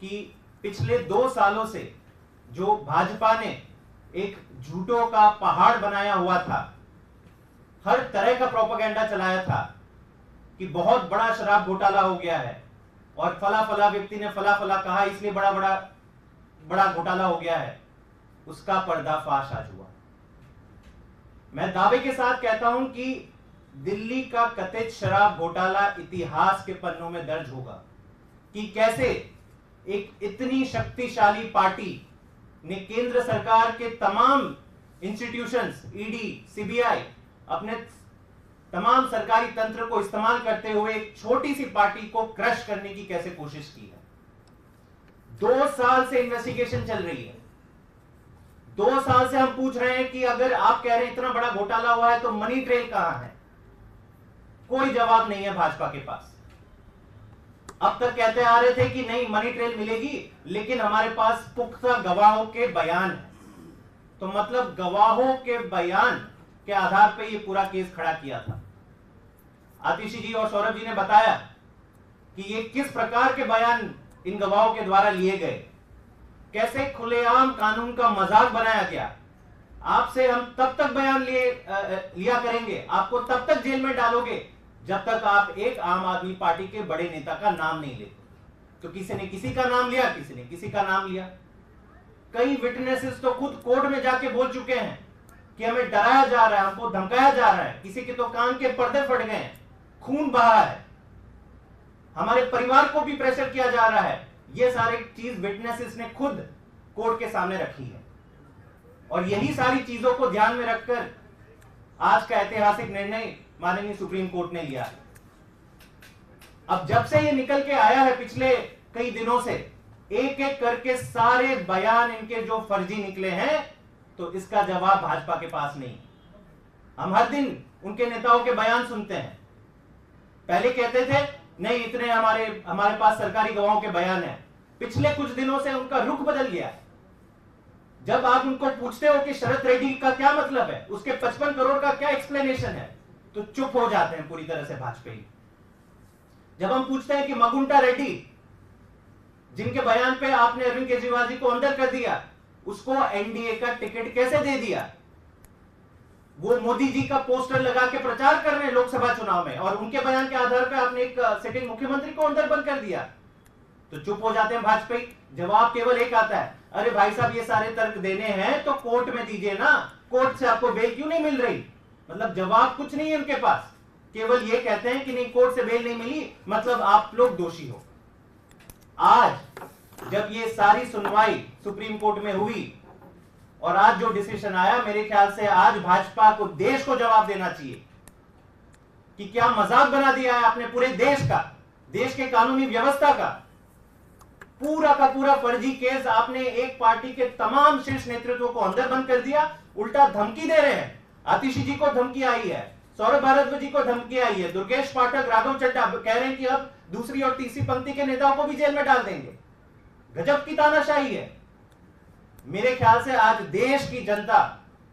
कि पिछले 2 सालों से जो भाजपा ने एक झूठों का पहाड़ बनाया हुआ था, हर तरह का प्रोपेगेंडा चलाया था कि बहुत बड़ा शराब घोटाला हो गया है और फला फला व्यक्ति ने फला फला कहा इसलिए बड़ा घोटाला हो गया है, उसका पर्दाफाश आज हुआ। मैं दावे के साथ कहता हूं कि दिल्ली का कथित शराब घोटाला इतिहास के पन्नों में दर्ज होगा कि कैसे एक इतनी शक्तिशाली पार्टी ने केंद्र सरकार के तमाम इंस्टीट्यूशंस, ईडी, सीबीआई, अपने तमाम सरकारी तंत्र को इस्तेमाल करते हुए एक छोटी सी पार्टी को क्रश करने की कैसे कोशिश की है। 2 साल से इन्वेस्टिगेशन चल रही है। 2 साल से हम पूछ रहे हैं कि अगर आप कह रहे हैं इतना बड़ा घोटाला हुआ है तो मनी ट्रेल कहां है? कोई जवाब नहीं है भाजपा के पास। अब तक कहते आ रहे थे कि नहीं मनी ट्रेल मिलेगी, लेकिन हमारे पास पुख्ता गवाहों के बयान है। तो मतलब गवाहों के बयान के आधार पर यह पूरा केस खड़ा किया था। आतिशी जी और सौरभ जी ने बताया कि ये किस प्रकार के बयान इन गवाहों के द्वारा लिए गए, कैसे खुलेआम कानून का मजाक बनाया गया। आपसे हम तब तक बयान लिया करेंगे, आपको तब तक जेल में डालोगे जब तक आप एक आम आदमी पार्टी के बड़े नेता का नाम नहीं लेते। तो किसी ने किसी का नाम लिया, किसी ने किसी का नाम लिया। कई विटनेसेस तो खुद कोर्ट में जाके बोल चुके हैं कि हमें डराया जा रहा है, हमको धमकाया जा रहा है, किसी के तो कान के पर्दे फट गए हैं, खून बहा है, हमारे परिवार को भी प्रेशर किया जा रहा है। ये सारी चीज विटनेसेस ने खुद कोर्ट के सामने रखी है। और यही सारी चीजों को ध्यान में रखकर आज का ऐतिहासिक निर्णय माननीय सुप्रीम कोर्ट ने लिया है। अब जब से ये निकल के आया है पिछले कई दिनों से, एक एक करके सारे बयान इनके जो फर्जी निकले हैं, तो इसका जवाब भाजपा के पास नहीं। हम हर दिन उनके नेताओं के बयान सुनते हैं। पहले कहते थे नहीं इतने हमारे पास सरकारी गवाहों के बयान है। पिछले कुछ दिनों से उनका रुख बदल गया है। जब आप उनको पूछते हो कि शरद रेड्डी का क्या मतलब है, उसके 55 करोड़ का क्या एक्सप्लेनेशन है, तो चुप हो जाते हैं पूरी तरह से भाजपाई। जब हम पूछते हैं कि मकुंटा रेड्डी जिनके बयान पे आपने अरविंद केजरीवाल जी को अंदर कर दिया, उसको एनडीए का टिकट कैसे दे दिया, वो मोदी जी का पोस्टर लगा के प्रचार कर रहे हैं लोकसभा चुनाव में, और उनके बयान के आधार पर आपने एक सिटिंग मुख्यमंत्री को अंदर बंद कर दिया, तो चुप हो जाते हैं भाजपाई। जवाब केवल एक आता है, अरे भाई साहब ये सारे तर्क देने हैं तो कोर्ट में दीजिए ना, कोर्ट से आपको बेल क्यों नहीं मिल रही? मतलब जवाब कुछ नहीं है उनके पास, केवल ये कहते हैं कि नहीं कोर्ट से बेल नहीं मिली मतलब आप लोग दोषी हो। आज जब ये सारी सुनवाई सुप्रीम कोर्ट में हुई और आज जो डिसीजन आया, मेरे ख्याल से आज भाजपा को, देश को जवाब देना चाहिए कि क्या मजाक बना दिया है आपने पूरे देश का, देश के कानूनी व्यवस्था का। पूरा का पूरा फर्जी केस आपने एक पार्टी के तमाम शीर्ष नेतृत्व को अंदर बंद कर दिया, उल्टा धमकी दे रहे हैं। आतिशी जी को धमकी आई है, सौरभ भारद्वाज जी को धमकी आई है, दुर्गेश पाठक, राघव चड्ढा कह रहे हैं कि अब दूसरी और तीसरी पंक्ति के नेताओं को भी जेल में डाल देंगे। गजब की तानाशाही है। मेरे ख्याल से आज देश की जनता,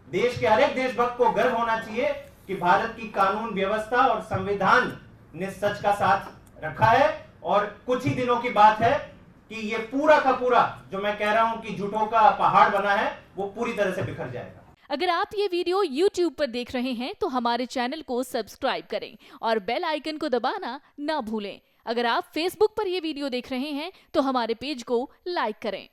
देश के हर एक देशभक्त को गर्व होना चाहिए कि भारत की कानून व्यवस्था और संविधान ने सच का साथ रखा है। और कुछ ही दिनों की बात है कि ये पूरा का पूरा जो मैं कह रहा हूं कि झूठों का पहाड़ बना है, वो पूरी तरह से बिखर जाएगा। अगर आप ये वीडियो YouTube पर देख रहे हैं तो हमारे चैनल को सब्सक्राइब करें और बेल आइकन को दबाना ना भूलें। अगर आप Facebook पर ये वीडियो देख रहे हैं तो हमारे पेज को लाइक करें।